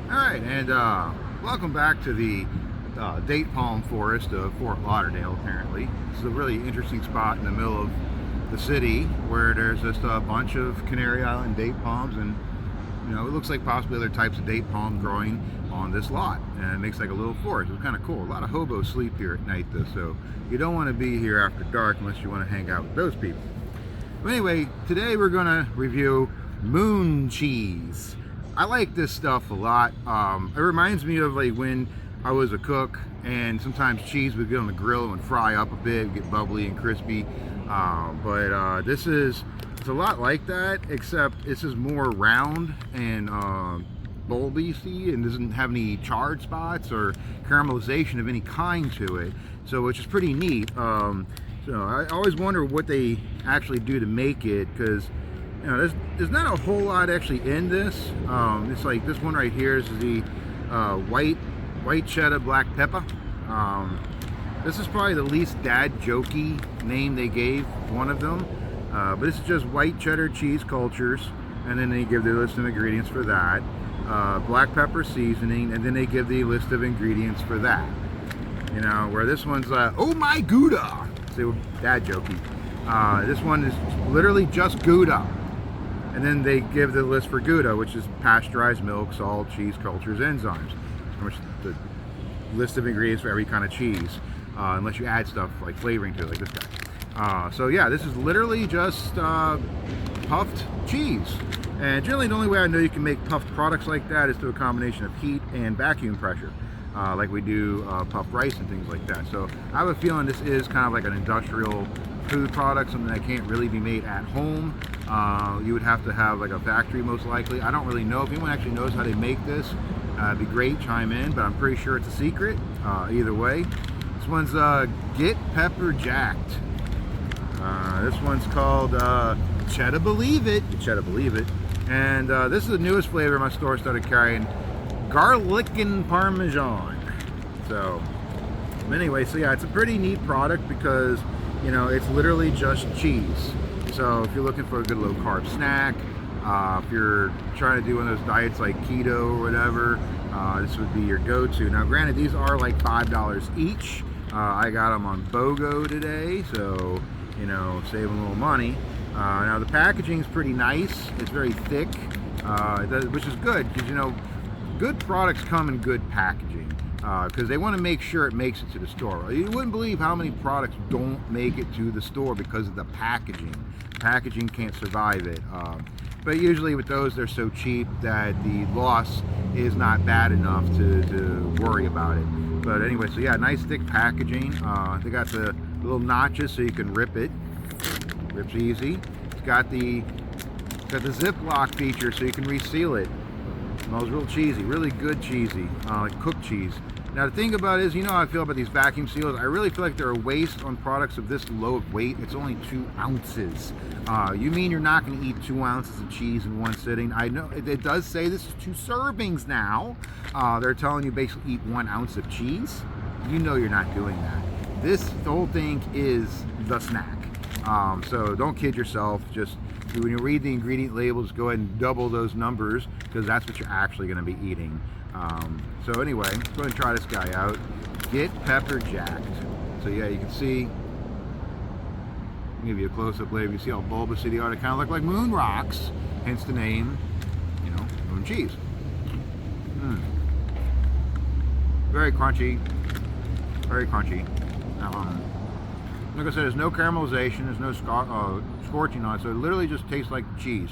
Alright, and welcome back to the date palm forest of Fort Lauderdale, apparently. This is a really interesting spot in the middle of the city where there's just a bunch of Canary Island date palms, and it looks like possibly other types of date palm growing on this lot, and it makes like a little forest. It's kind of cool. A lot of hobos sleep here at night though, so you don't want to be here after dark unless you want to hang out with those people. But anyway, today we're going to review moon cheese. I like this stuff a lot. It reminds me of like when I was a cook, and sometimes cheese would get on the grill and fry up a bit, get bubbly and crispy. But this is it's a lot like that, except this is more round and bulby, and doesn't have any charred spots or caramelization of any kind to it. So which is pretty neat. So I always wonder what they actually do to make it, because there's not a whole lot actually in this. It's like this one right here is the white cheddar black pepper. This is probably the least dad jokey name they gave one of them, but this is just white cheddar cheese cultures, and then they give the list of ingredients for that. Black pepper seasoning, and then they give the list of ingredients for that. Where this one's oh my Gouda, so dad jokey. This one is literally just Gouda. And then they give the list for Gouda, which is pasteurized milk, salt, cheese cultures, enzymes. Which the list of ingredients for every kind of cheese, unless you add stuff like flavoring to it, like this guy. So yeah, this is literally just puffed cheese. And generally the only way I know you can make puffed products like that is through a combination of heat and vacuum pressure, like we do puffed rice and things like that. So I have a feeling this is kind of like an industrial food product, something that can't really be made at home. You would have to have like a factory most likely. I don't really know. If anyone actually knows how they make this, it'd be great, chime in, but I'm pretty sure it's a secret. Either way, this one's Get Pepper Jacked. This one's called Cheddar Believe It. Cheddar Believe It. And this is the newest flavor my store started carrying, garlic and parmesan. So anyway, so yeah, it's a pretty neat product because it's literally just cheese. So if you're looking for a good low carb snack, if you're trying to do one of those diets like keto or whatever, this would be your go-to. Now granted, these are like $5 each. I got them on BOGO today, so save a little money. Now the packaging is pretty nice. It's very thick, which is good, because good products come in good packaging, because they want to make sure it makes it to the store. You wouldn't believe how many products don't make it to the store because of the packaging. Packaging can't survive it. But usually with those, they're so cheap that the loss is not bad enough to worry about it. But anyway, so yeah, nice thick packaging. They got the little notches so you can rip it. Rips easy. It's got the Ziploc feature so you can reseal it. Smells real cheesy, really good cheesy, like cooked cheese. Now the thing about it is, how I feel about these vacuum seals. I really feel like they're a waste on products of this low of weight. It's only 2 ounces. You mean you're not going to eat 2 ounces of cheese in one sitting? I know it does say this is 2 servings now. They're telling you basically eat 1 ounce of cheese. You're not doing that. The whole thing is the snack. So don't kid yourself. Just when you read the ingredient labels, go ahead and double those numbers, because that's what you're actually going to be eating. So anyway, let's go ahead and try this guy out. Get Pepper Jacked. So yeah, you can see, I'll give you a close-up later. You see how bulbous they are. They kind of look like moon rocks, hence the name, moon cheese. Very crunchy, very crunchy. Like I said, there's no caramelization, there's no scorching on it, so it literally just tastes like cheese.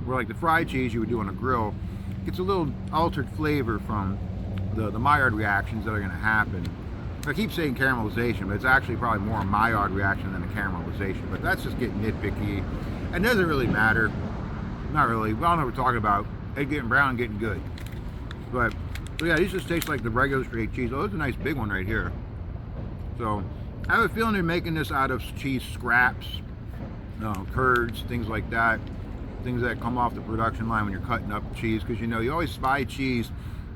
Where like the fried cheese you would do on a grill, gets a little altered flavor from the Maillard reactions that are going to happen. I keep saying caramelization, but it's actually probably more a Maillard reaction than a caramelization. But that's just getting nitpicky. It doesn't really matter. Not really. We all know what we're talking about. Egg getting brown, getting good. But so yeah, these just taste like the regular straight cheese. Oh, there's a nice big one right here. So I have a feeling they're making this out of cheese scraps, curds, things like that. Things that come off the production line when you're cutting up cheese, because you always buy cheese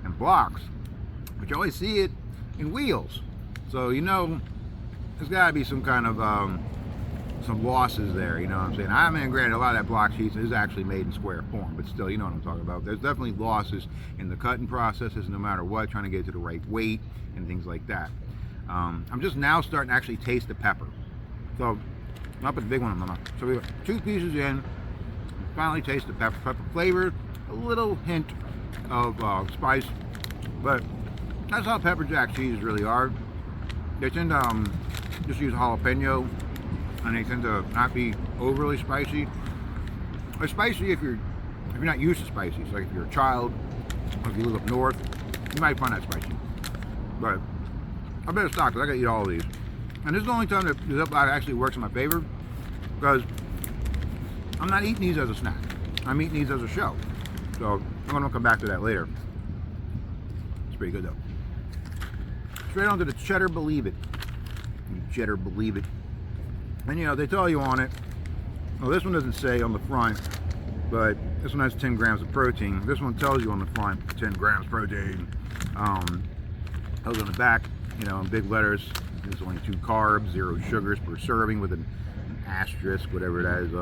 in blocks, but you always see it in wheels. So there's got to be some kind of some losses there, you know what I'm saying? I mean, granted, a lot of that block cheese is actually made in square form, but still, you know what I'm talking about. There's definitely losses in the cutting processes, no matter what, trying to get it to the right weight and things like that. I'm just now starting to actually taste the pepper. So, I'll put the big one in my mouth. So we got 2 pieces in, finally taste the pepper. Pepper flavor, a little hint of spice, but that's how pepper jack cheeses really are. They tend to just use jalapeno, and they tend to not be overly spicy. They're spicy if you're not used to spicy. So like if you're a child, or if you live up north, you might find that spicy. But I better stop because I gotta eat all of these. And this is the only time that the Ziploc actually works in my favor, because I'm not eating these as a snack. I'm eating these as a show. So I'm gonna come back to that later. It's pretty good though. Straight on to the Cheddar Believe It. Cheddar Believe It. And you know, they tell you on it, well, this one doesn't say on the front, but this one has 10 grams of protein. This one tells you on the front, 10 grams protein. Those on the back, you know, in big letters, there's only 2 carbs, 0 sugars per serving with an asterisk, whatever that is.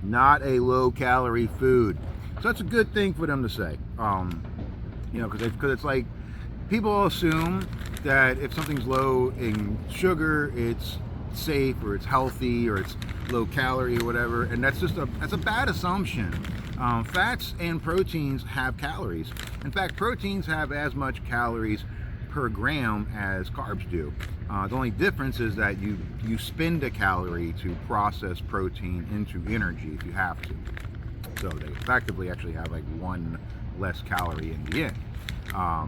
Not a low calorie food. So that's a good thing for them to say. You know, because it's like, people assume that if something's low in sugar, it's safe or it's healthy or it's low calorie or whatever, and that's a bad assumption. Fats and proteins have calories. In fact, proteins have as much calories per gram as carbs do. The only difference is that you spend a calorie to process protein into energy if you have to. So they effectively actually have like 1 less calorie in the end.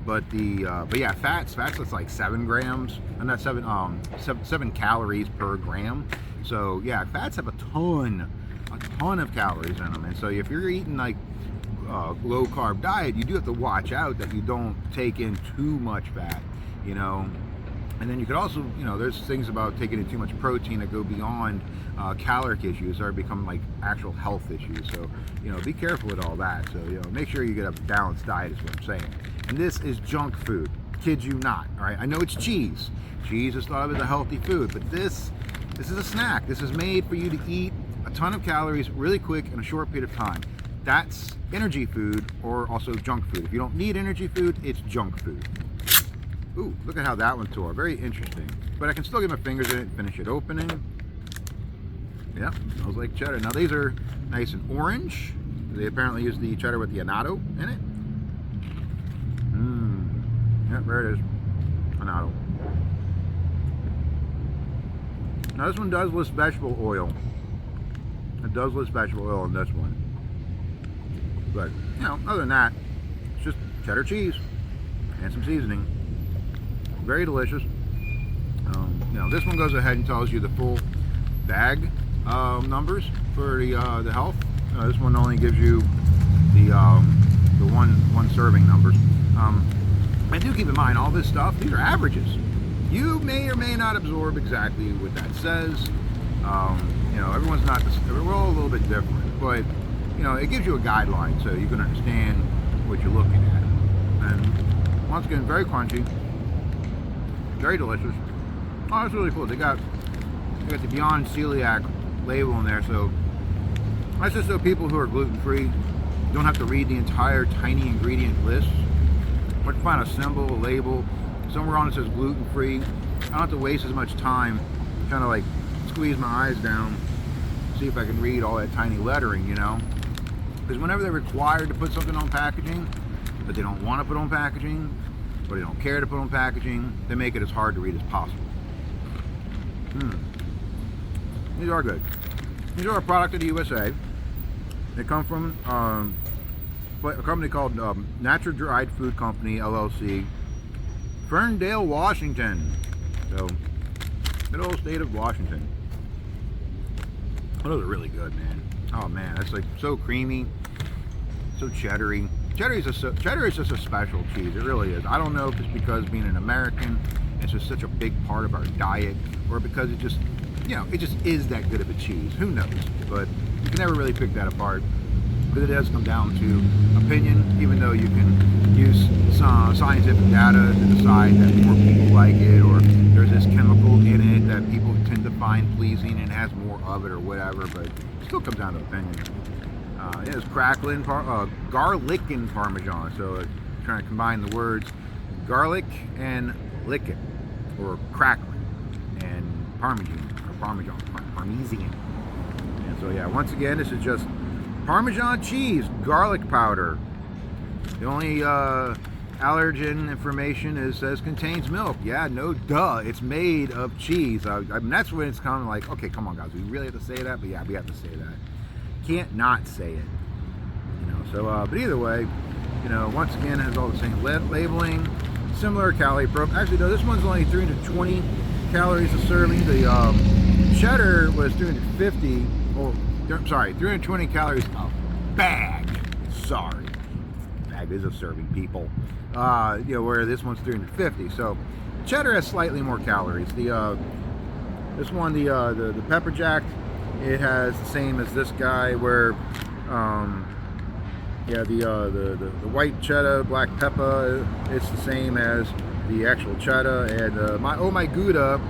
But yeah, fats that's like 7 grams, and that's 7 calories per gram. So yeah, fats have a ton of calories in them, and so if you're eating like low carb diet, you do have to watch out that you don't take in too much fat, you know. And then you could also, you know, there's things about taking in too much protein that go beyond caloric issues or become like actual health issues. So, you know, be careful with all that. So, you know, make sure you get a balanced diet is what I'm saying. And this is junk food. Kid you not, all right? I know it's cheese. Cheese is thought of as a healthy food, but this is a snack. This is made for you to eat a ton of calories really quick in a short period of time. That's energy food, or also junk food. If you don't need energy food, it's junk food. Ooh, look at how that one tore. Very interesting. But I can still get my fingers in it and finish it opening. Yeah, smells like cheddar. Now these are nice and orange. They apparently use the cheddar with the annatto in it. Yep, there it is. Annatto. Now this one does list vegetable oil. It does list vegetable oil in this one. But, you know, other than that, it's just cheddar cheese and some seasoning. Very delicious. You know, this one goes ahead and tells you the full bag numbers for the health. This one only gives you the one serving numbers. And do keep in mind, all this stuff, these are averages. You may or may not absorb exactly what that says. You know, everyone's not, we're all a little bit different, but you know, it gives you a guideline so you can understand what you're looking at. And once again, very crunchy, very delicious. Oh, that's really cool. They got the Beyond Celiac label in there, so that's just so people who are gluten-free don't have to read the entire tiny ingredient list. But find a symbol, a label, somewhere on it says gluten-free. I don't have to waste as much time trying to like squeeze my eyes down, see if I can read all that tiny lettering, you know? Because whenever they're required to put something on packaging, but they don't want to put on packaging, or they don't care to put on packaging, they make it as hard to read as possible. These are good. These are a product of the USA. They come from a company called Natural Dried Food Company, LLC, Ferndale, Washington. So, good old state of Washington. Those are really good, man. Oh man, that's like so creamy, so cheddary. Cheddar is just a special cheese. It really is. I don't know if it's because being an American, it's just such a big part of our diet, or because it just, you know, it just is that good of a cheese. Who knows? But you can never really pick that apart. Because it does come down to opinion, even though you can use some scientific data to decide that more people like it, or there's this chemical in it that people tend to find pleasing and has more of it or whatever, but it still comes down to opinion. It is garlic and Parmesan, so trying to combine the words garlic and licking, or crackling, and Parmesan. And so yeah, once again, this is just Parmesan cheese, garlic powder. The only allergen information says contains milk. Yeah, no duh, it's made of cheese. I mean, that's when it's kind of like, okay, come on guys, we really have to say that? But yeah, we have to say that. Can't not say it. So but either way, once again, it has all the same labeling, similar calorie profile. Actually, no, this one's only 320 calories a serving. The cheddar was 350. Oh, sorry, 320 calories a bag. Sorry, bag is a serving, people. Where this one's 350. So cheddar has slightly more calories. This one, the pepper jack, it has the same as this guy, where the white cheddar, black pepper, it's the same as the actual cheddar. And my Oh My Gouda,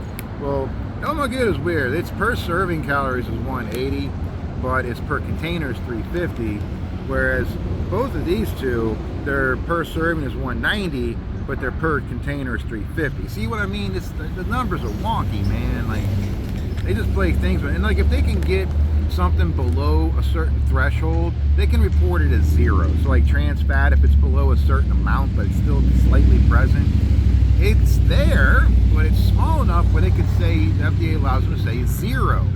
well, Oh My Gouda is weird. Its per serving calories is 180, but its per container is 350. Whereas both of these two, their per serving is 190, but their per container is 350. See what I mean? The numbers are wonky, man. Like, they just play things with, and like, if they can get something below a certain threshold, they can report it as 0. So like trans fat, if it's below a certain amount but it's still slightly present, it's there, but it's small enough where they could say, the FDA allows them to say 0.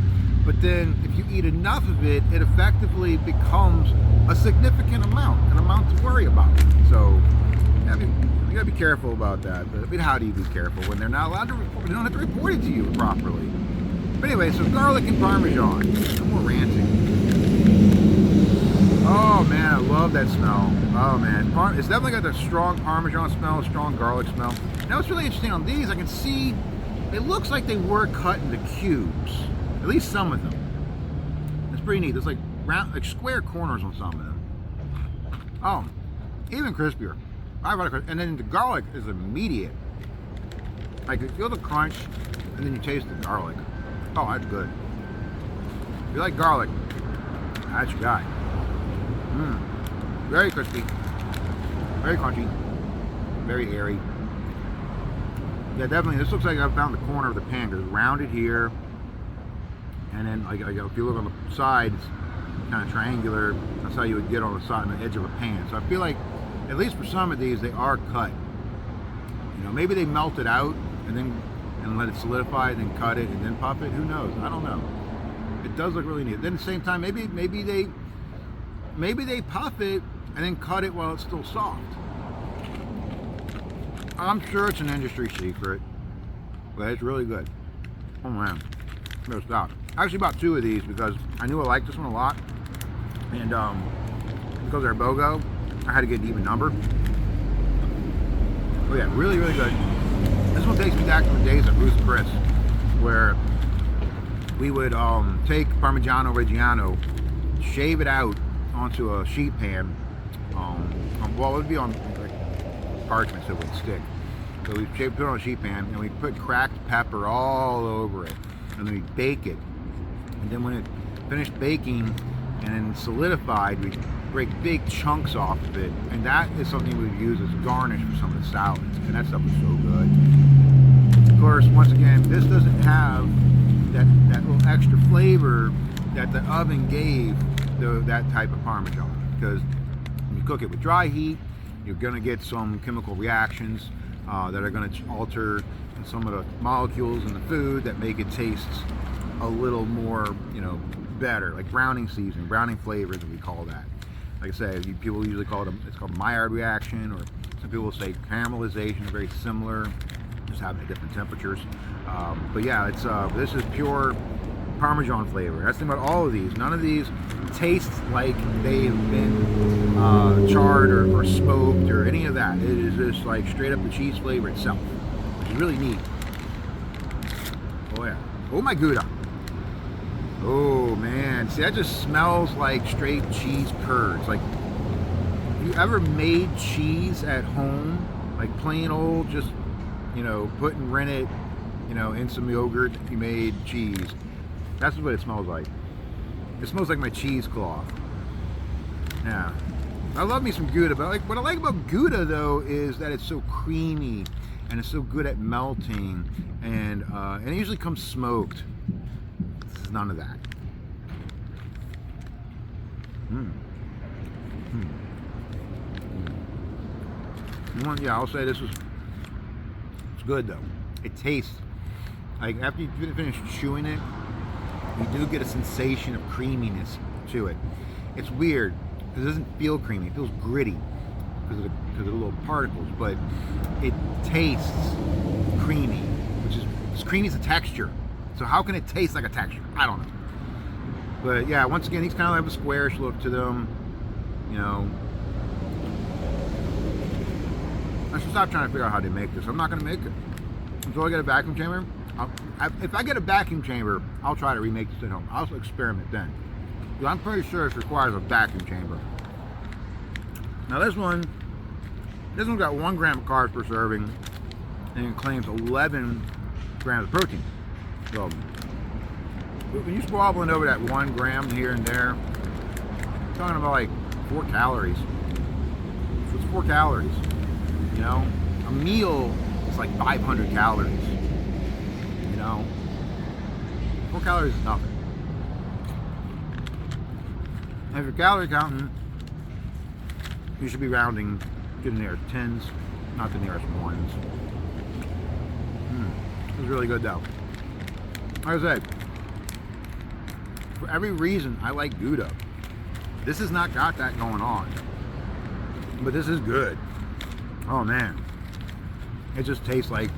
But then if you eat enough of it, it effectively becomes a significant amount, an amount to worry about. So you gotta be careful about that. But I mean, how do you be careful when they're not allowed to report? They don't have to report it to you properly. But anyway, so garlic and Parmesan. No more ranting. Oh man, I love that smell. Oh man, it's definitely got that strong Parmesan smell, strong garlic smell. Now what's really interesting on these, I can see it looks like they were cut into cubes. At least some of them. It's pretty neat. There's like round, like square corners on some of them. Oh, even crispier. And then the garlic is immediate. Like you feel the crunch, and then you taste the garlic. Oh, that's good. If you like garlic, that's your guy. Very crispy, very crunchy, very airy. Yeah, definitely. This looks like I found the corner of the pan, because it's rounded here, and then like if you look on the side, it's kind of triangular. That's how you would get on the side, on the edge of a pan. So I feel like, at least for some of these, they are cut. Maybe they melt it out and let it solidify, and then cut it, and then puff it. Who knows? I don't know. It does look really neat. Then at the same time, maybe they puff it and then cut it while it's still soft. I'm sure it's an industry secret, but it's really good. Oh man, no stop. I actually bought 2 of these because I knew I liked this one a lot, and because they're BOGO, I had to get an even number. Oh yeah, really, really good. This one takes me back to the days of Ruth's Chris, where we would take Parmigiano Reggiano, shave it out onto a sheet pan. Well, it would be on like parchment so it would stick. So we put it on a sheet pan, and we put cracked pepper all over it, and then we bake it. And then when it finished baking and then solidified, we break big chunks off of it, and that is something we would use as garnish for some of the salads, and that stuff was so good. Of course, once again, this doesn't have that little extra flavor that the oven gave that type of Parmesan, because when you cook it with dry heat, you're going to get some chemical reactions that are going to alter some of the molecules in the food that make it taste a little more, better, like browning seasoning, browning flavors, we call that. Like I say, people usually call it it's called Maillard reaction, or some people say caramelization, very similar, just having at different temperatures. But yeah, this is pure Parmesan flavor. That's the thing about all of these. None of these taste like they've been charred or smoked or any of that. It is just like straight up the cheese flavor itself, which is really neat. Oh yeah. Oh my Gouda. Oh man, see that just smells like straight cheese curds. Like, you ever made cheese at home? Like plain old, just, put and rennet, in some yogurt, you made cheese. That's what it smells like. It smells like my cheesecloth. Yeah. I love me some Gouda, but what I like about Gouda though is that it's so creamy and it's so good at melting, and it usually comes smoked. This is none of that. Yeah, I'll say it's good though. It tastes like, after you finish chewing it, you do get a sensation of creaminess to it. It's weird because it doesn't feel creamy. It feels gritty because of the little particles, but it tastes creamy, which is, as creamy as a texture. So how can it taste like a texture? I don't know. But yeah, once again, these kind of have a squarish look to them. I should stop trying to figure out how to make this. I'm not going to make it until I get a vacuum chamber. If I get a vacuum chamber, I'll try to remake this at home. I'll also experiment then. Because I'm pretty sure it requires a vacuum chamber. Now this one's got 1 gram of carbs per serving, and it claims 11 grams of protein. So when you squabbling over that 1 gram here and there, you're talking about like 4 calories. So it's 4 calories. A meal is like 500 calories. 4 calories is nothing. And if you're calorie counting, you should be rounding to the nearest tens, not the nearest ones. It was really good though. Like I said, for every reason I like Gouda, this has not got that going on. But this is good. Oh man. It just tastes like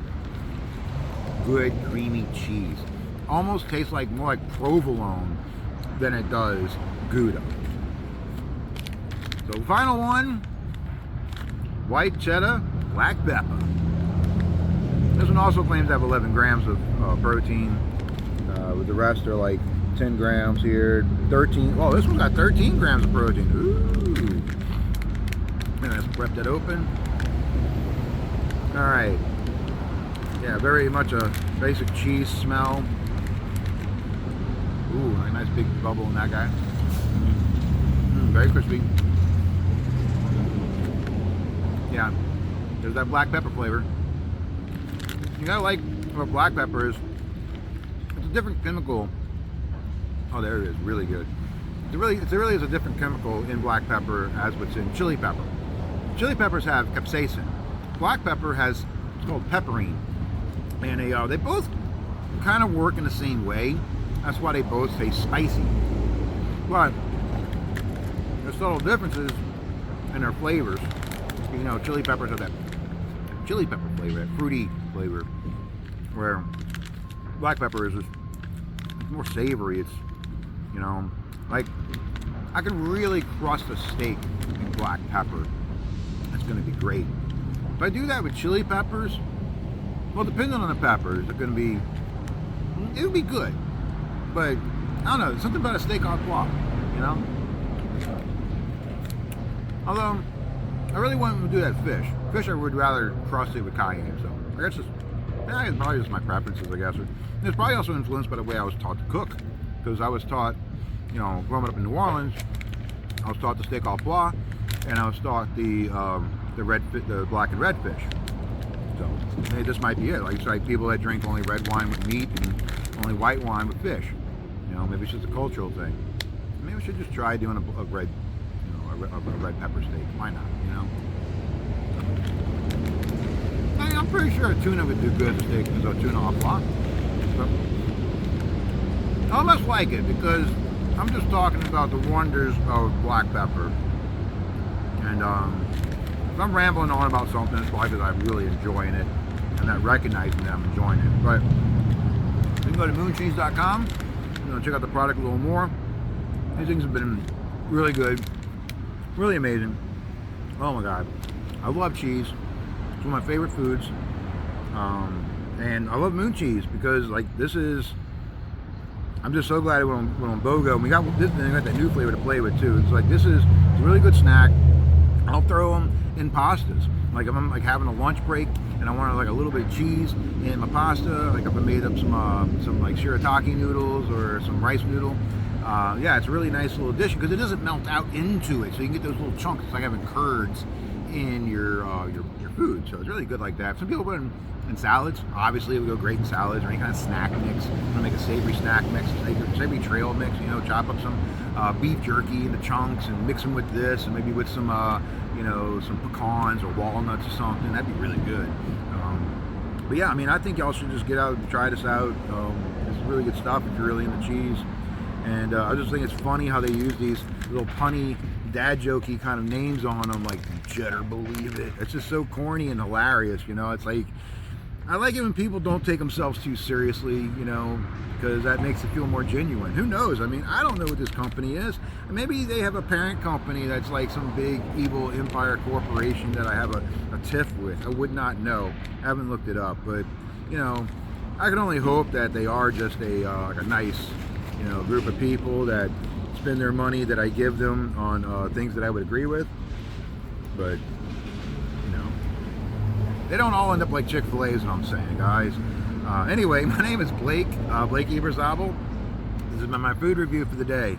good creamy cheese. Almost tastes like more like provolone than it does Gouda. So final one, white cheddar, black pepper. This one also claims to have 11 grams of protein. With the rest are like 10 grams here, 13. Oh, this one's got 13 grams of protein. Ooh. Let's prep that open. All right. Yeah, very much a basic cheese smell. Ooh, a nice big bubble in that guy. Very crispy. Yeah, there's that black pepper flavor. You gotta like what black pepper is. It's a different chemical. Oh, there it is. Really good. It really is a different chemical in black pepper as what's in chili pepper. Chili peppers have capsaicin. Black pepper has, it's called pepperine. And they both kind of work in the same way. That's why they both taste spicy. But there's subtle differences in their flavors. Chili peppers have that chili pepper flavor, that fruity flavor, where black pepper is just, it's more savory. It's, like, I can really crust a steak in black pepper. It's going to be great. If I do that with chili peppers, well, depending on the peppers, it would be good. But I don't know, something about a steak au poivre, Although I really want to do that fish. Fish, I would rather crust it with cayenne. So I guess it's probably just my preferences, I guess. It's probably also influenced by the way I was taught to cook, because I was taught, growing up in New Orleans, I was taught the steak au poivre, and I was taught the black and red fish. So maybe this might be it. Like, it's like people that drink only red wine with meat and only white wine with fish. Maybe it's just a cultural thing. Maybe we should just try doing a red, a red pepper steak. Why not? I'm pretty sure a tuna would do good as a steak, as a tuna au poivre. I almost like it because I'm just talking about the wonders of black pepper. And if I'm rambling on about something, it's probably because I'm really enjoying it and not recognizing that I'm enjoying it. But you can go to mooncheese.com, check out the product a little more. These things have been really good, really amazing. Oh my God, I love cheese. It's one of my favorite foods. And I love Moon Cheese because, like, this is I'm just so glad it went on BOGO. And we got this, and we got that new flavor to play with too. It's like it's a really good snack. I'll throw them in pastas. Like if I'm like having a lunch break and I want like a little bit of cheese in my pasta, like if I made up some like shirataki noodles or some rice noodle. Yeah, it's a really nice little addition because it doesn't melt out into it, so you can get those little chunks. It's like having curds in your food, so it's really good like that. Some people put it in salads. Obviously, it would go great in salads or any kind of snack mix. I'm gonna make a savory snack mix, savory trail mix. You know, chop up some beef jerky into chunks and mix them with this, and maybe with some you know, some pecans or walnuts or something. That'd be really good. But yeah, I mean, I think y'all should just get out and try this out. It's really good stuff if you're really into cheese. And I just think it's funny how they use these little punny, dad jokey kind of names on them, like Cheddar Believe It. It's just so corny and hilarious, you know. It's like, I like it when people don't take themselves too seriously, you know, because that makes it feel more genuine. Who knows? I mean, I don't know what this company is. Maybe they have a parent company that's like some big evil empire corporation that I have a tiff with. I would not know. I haven't looked it up, but you know, I can only hope that they are just like a nice, you know, group of people that spend their money that I give them on things that I would agree with. But you know, they don't all end up like Chick-fil-A is what I'm saying, guys. Anyway, my name is Blake Ebersabel. This is my food review for the day.